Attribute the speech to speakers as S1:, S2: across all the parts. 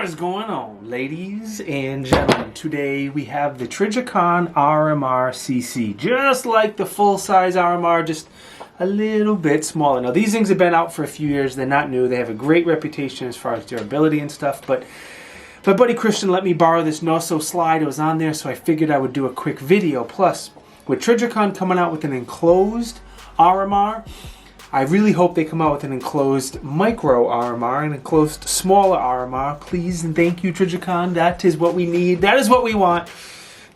S1: What is going on, ladies and gentlemen? Today we have the Trijicon RMRcc, just like the full-size RMR, just a little bit smaller. Now these things have been out for a few years. They're not new. They have a great reputation as far as durability and stuff, but my buddy Christian let me borrow this Norso slide. It was on there, so I figured I would do a quick video. Plus, with Trijicon coming out with an enclosed RMR, I really hope they come out with an enclosed micro RMR, an enclosed smaller RMR. Please and thank you, Trijicon. That is what we need. That is what we want.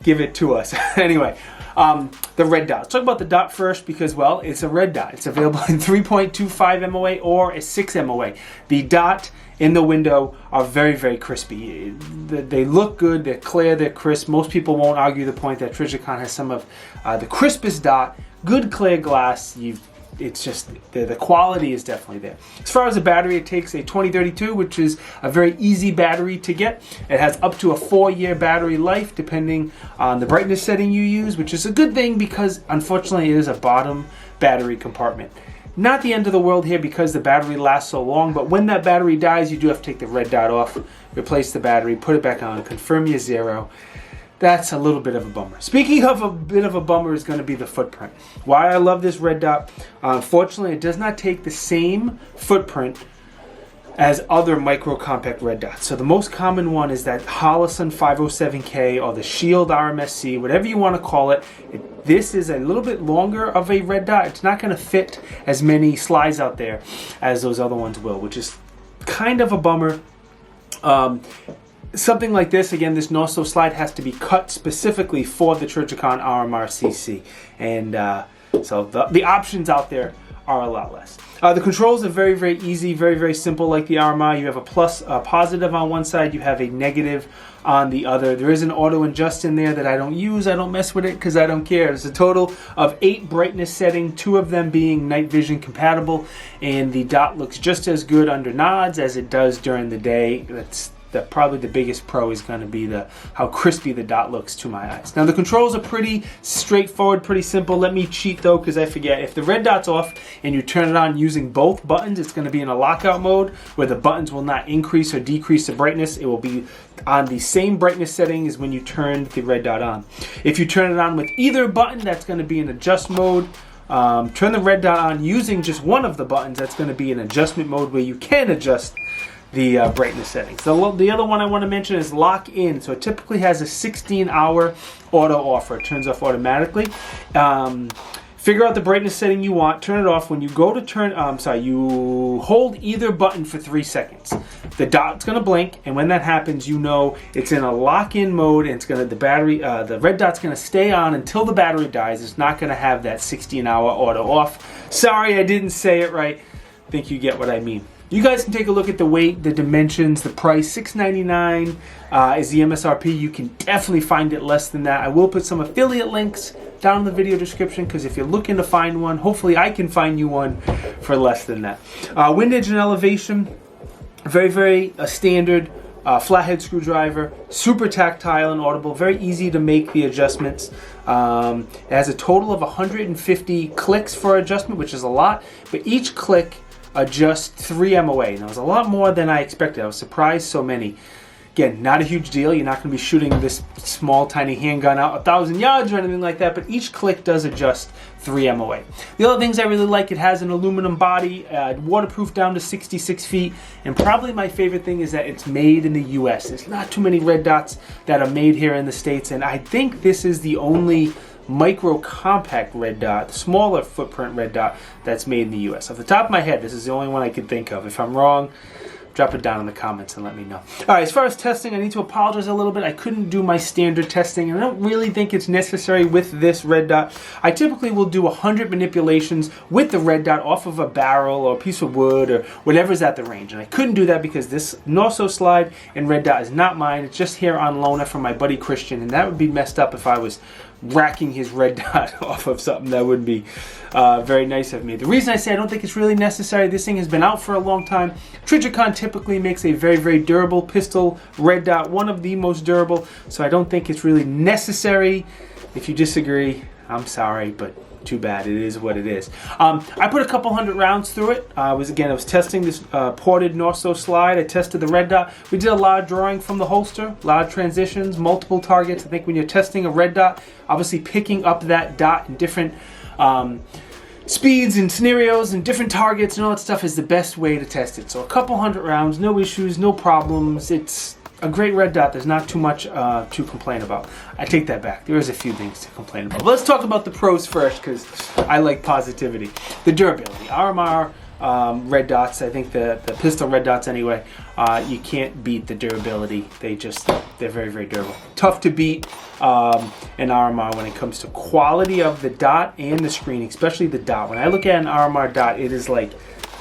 S1: Give it to us. Anyway, the red dot. Let's talk about the dot first because, well, it's a red dot. It's available in 3.25 MOA or a 6 MOA. The dot in the window are very, very crispy. They look good. They're clear. They're crisp. Most people won't argue the point that Trijicon has some of the crispest dot. Good clear glass. It's just, the quality is definitely there. As far as the battery, it takes a 2032, which is a very easy battery to get. It has up to a 4-year battery life, depending on the brightness setting you use, which is a good thing because, unfortunately, it is a bottom battery compartment. Not the end of the world here because the battery lasts so long, but when that battery dies, you do have to take the red dot off, replace the battery, put it back on, confirm your zero. That's a little bit of a bummer. Speaking of a bit of a bummer is going to be the footprint. Why I love this red dot, unfortunately it does not take the same footprint as other micro compact red dots. So the most common one is that Holosun 507K or the Shield RMRcc, whatever you want to call it. This is a little bit longer of a red dot. It's not going to fit as many slides out there as those other ones will, which is kind of a bummer. Something like this, again, this Norso slide has to be cut specifically for the Trijicon RMRcc. And so the options out there are a lot less. The controls are very, very easy, very, very simple like the RMR. You have a positive on one side, you have a negative on the other. There is an auto adjust in there that I don't use. I don't mess with it because I don't care. It's a total of 8 brightness settings, 2 of them being night vision compatible. And the dot looks just as good under nods as it does during the day. That's probably the biggest pro is going to be how crispy the dot looks to my eyes. Now the controls are pretty straightforward, pretty simple. Let me cheat though because I forget. If the red dot's off and you turn it on using both buttons, it's going to be in a lockout mode where the buttons will not increase or decrease the brightness. It will be on the same brightness setting as when you turned the red dot on. If you turn it on with either button, that's going to be in adjust mode. Turn the red dot on using just one of the buttons, that's going to be in adjustment mode where you can adjust the brightness settings. The other one I want to mention is lock in. So it typically has a 16-hour auto offer. It turns off automatically. Figure out the brightness setting you want, turn it off. When you go to you hold either button for 3 seconds. The dot's going to blink, and when that happens, you know it's in a lock-in mode, and it's going to the red dot's going to stay on until the battery dies. It's not going to have that 16-hour auto off. Sorry, I didn't say it right. I think you get what I mean. You guys can take a look at the weight, the dimensions, the price. $6.99 is the MSRP. You can definitely find it less than that. I will put some affiliate links down in the video description because if you're looking to find one, hopefully I can find you one for less than that. Windage and elevation, very, very standard. Flathead screwdriver, super tactile and audible, very easy to make the adjustments. It has a total of 150 clicks for adjustment, which is a lot, but each click adjust 3 MOA. And that was a lot more than I expected. I was surprised so many. Again, not a huge deal. You're not going to be shooting this small, tiny handgun out 1,000 yards or anything like that, but each click does adjust 3 MOA. The other things I really like, it has an aluminum body, waterproof down to 66 feet, and probably my favorite thing is that it's made in the US. There's not too many red dots that are made here in the States, and I think this is the only micro compact red dot, smaller footprint red dot that's made in the US. Off the top of my head, this is the only one I can think of. If I'm wrong, drop it down in the comments and let me know. Alright, as far as testing, I need to apologize a little bit. I couldn't do my standard testing, and I don't really think it's necessary with this red dot. I typically will do 100 manipulations with the red dot off of a barrel or a piece of wood or whatever's at the range, and I couldn't do that because this Norso slide and red dot is not mine. It's just here on loaner from my buddy Christian, and that would be messed up if I was racking his red dot off of something. That would be very nice of me. The reason I say I don't think it's really necessary, this thing has been out for a long time. Trijicon typically makes a very, very durable pistol red dot, one of the most durable, so I don't think it's really necessary. If you disagree, I'm sorry, but too bad. It is what it is. I put a couple hundred rounds through it. I was testing this ported Norso slide. I tested the red dot. We did a lot of drawing from the holster, a lot of transitions, multiple targets. I think when you're testing a red dot, obviously picking up that dot in different speeds and scenarios and different targets and all that stuff is the best way to test it. So a couple hundred rounds, no issues, no problems. It's a great red dot. There's not too much to complain about. I take that back. There is a few things to complain about. But let's talk about the pros first, because I like positivity. The durability. RMR red dots, I think the pistol red dots anyway, you can't beat the durability. They're very, very durable. Tough to beat an RMR when it comes to quality of the dot and the screen, especially the dot. When I look at an RMR dot, it is like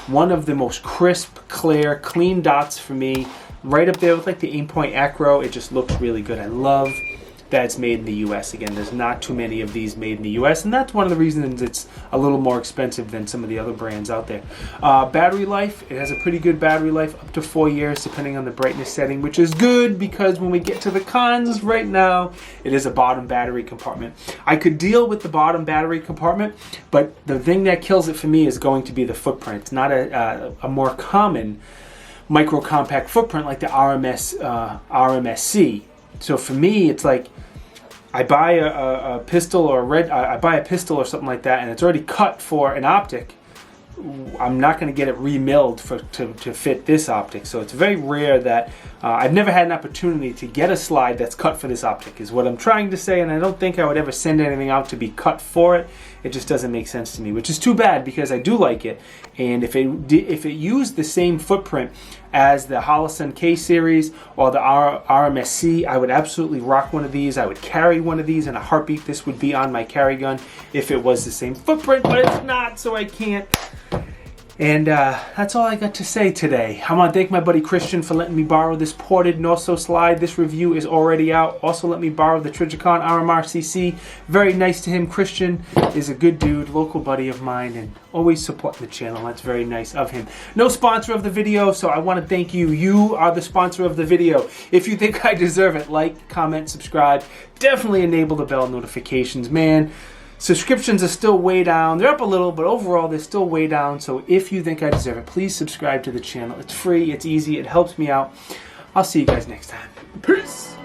S1: one of the most crisp, clear, clean dots for me. Right up there with like the Aimpoint Acro. It just looks really good. I love that it's made in the US. Again, there's not too many of these made in the US, and that's one of the reasons it's a little more expensive than some of the other brands out there. Battery life, it has a pretty good battery life, up to 4 years depending on the brightness setting, which is good because when we get to the cons right now, it is a bottom battery compartment. I could deal with the bottom battery compartment, but the thing that kills it for me is going to be the footprint. It's not a more common micro compact footprint like the RMRcc. So for me, it's like I buy a pistol or I buy a pistol or something like that, and it's already cut for an optic. I'm not going to get it remilled to fit this optic. So it's very rare that I've never had an opportunity to get a slide that's cut for this optic, is what I'm trying to say, and I don't think I would ever send anything out to be cut for it. It just doesn't make sense to me, which is too bad because I do like it. And if it used the same footprint as the Holosun K series or the RMSC, I would absolutely rock one of these. I would carry one of these in a heartbeat. This would be on my carry gun if it was the same footprint, but it's not, so I can't. And that's all I got to say today. I want to thank my buddy Christian for letting me borrow this ported Norso slide. This review is already out. Also let me borrow the Trijicon RMRcc. Very nice to him. Christian is a good dude, local buddy of mine, and always supporting the channel. That's very nice of him. No sponsor of the video, so I want to thank you. You are the sponsor of the video. If you think I deserve it, like, comment, subscribe. Definitely enable the bell notifications, man. Subscriptions are still way down. They're up a little, but overall they're still way down. So if you think I deserve it, please subscribe to the channel. It's free, it's easy, it helps me out. I'll see you guys next time. Peace!